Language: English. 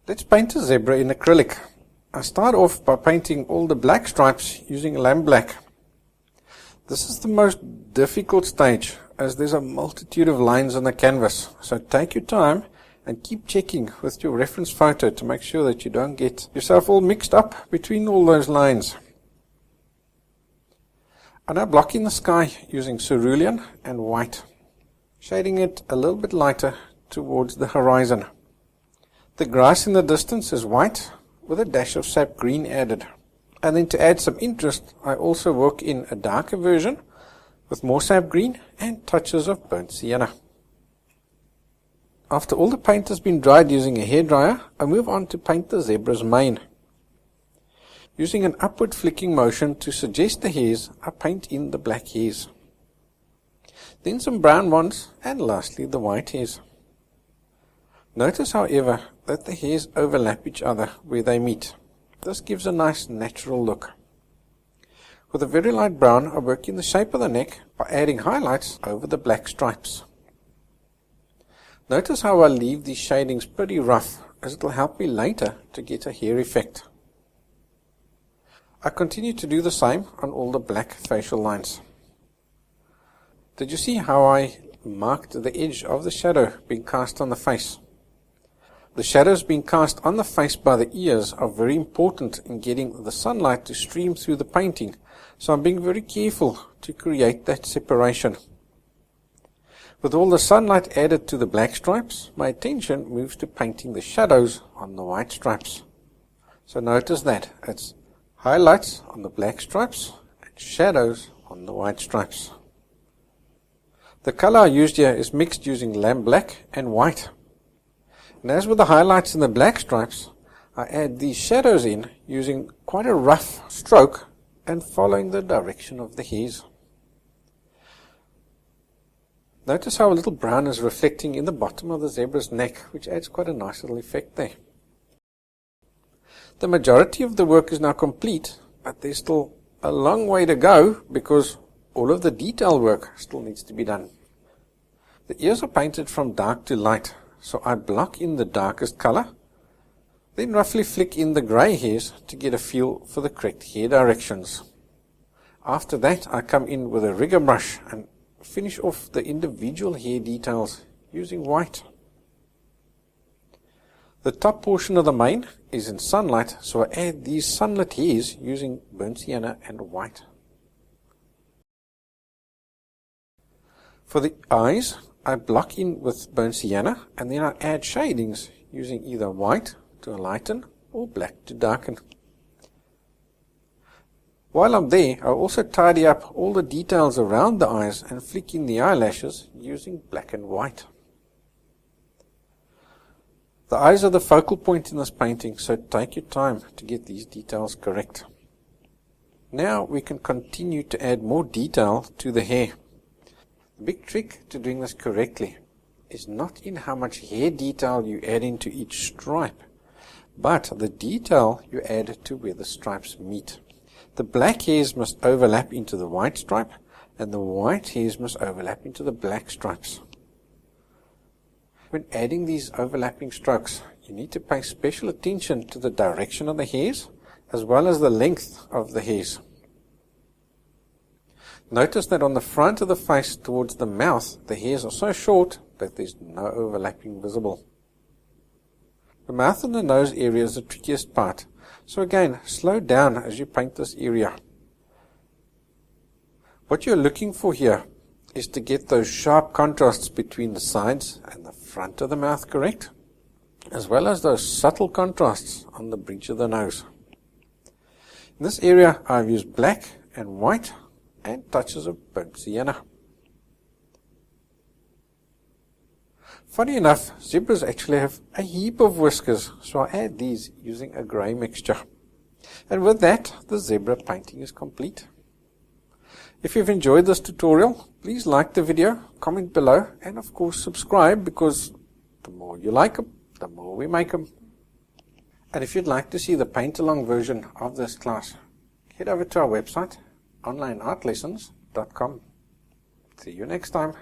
Let's paint a zebra in acrylic. I start off by painting all the black stripes using lamp black. This is the most difficult stage as there's a multitude of lines on the canvas, so take your time and keep checking with your reference photo to make sure that you don't get yourself all mixed up between all those lines. I now block in the sky using cerulean and white, shading it a little bit lighter towards the horizon. The grass in the distance is white with a dash of sap green added. And then to add some interest, I also work in a darker version with more sap green and touches of burnt sienna. After all the paint has been dried using a hairdryer, I move on to paint the zebra's mane. Using an upward flicking motion to suggest the hairs, I paint in the black hairs. Then some brown ones, and lastly the white hairs. Notice, however, that the hairs overlap each other where they meet. This gives a nice natural look. With a very light brown, I work in the shape of the neck by adding highlights over the black stripes. Notice how I leave these shadings pretty rough, as it will help me later to get a hair effect. I continue to do the same on all the black facial lines. Did you see how I marked the edge of the shadow being cast on the face? The shadows being cast on the face by the ears are very important in getting the sunlight to stream through the painting, so I'm being very careful to create that separation. With all the sunlight added to the black stripes, my attention moves to painting the shadows on the white stripes. So notice that it's highlights on the black stripes and shadows on the white stripes. The color I used here is mixed using lamp black and white. And as with the highlights in the black stripes, I add these shadows in using quite a rough stroke and following the direction of the hairs. Notice how a little brown is reflecting in the bottom of the zebra's neck, which adds quite a nice little effect there. The majority of the work is now complete, but there's still a long way to go because all of the detail work still needs to be done. The ears are painted from dark to light. So I block in the darkest color, then roughly flick in the grey hairs to get a feel for the correct hair directions. After that, I come in with a rigger brush and finish off the individual hair details using white. The top portion of the mane is in sunlight, so I add these sunlit hairs using burnt sienna and white. For the eyes, I block in with burnt sienna and then I add shadings using either white to lighten or black to darken. While I'm there, I also tidy up all the details around the eyes and flick in the eyelashes using black and white. The eyes are the focal point in this painting, so take your time to get these details correct. Now we can continue to add more detail to the hair. The big trick to doing this correctly is not in how much hair detail you add into each stripe, but the detail you add to where the stripes meet. The black hairs must overlap into the white stripe, and the white hairs must overlap into the black stripes. When adding these overlapping strokes, you need to pay special attention to the direction of the hairs, as well as the length of the hairs. Notice that on the front of the face towards the mouth, the hairs are so short that there's no overlapping visible. The mouth and the nose area is the trickiest part, so again, slow down as you paint this area. What you're looking for here is to get those sharp contrasts between the sides and the front of the mouth correct, as well as those subtle contrasts on the bridge of the nose. In this area, I've used black and white and touches of burnt sienna. Funny enough, zebras actually have a heap of whiskers, so I add these using a grey mixture. And with that, the zebra painting is complete. If you've enjoyed this tutorial, please like the video, comment below, and of course subscribe, because the more you like them, the more we make them. And if you'd like to see the paint-along version of this class, head over to our website, onlineartlessons.com. See you next time.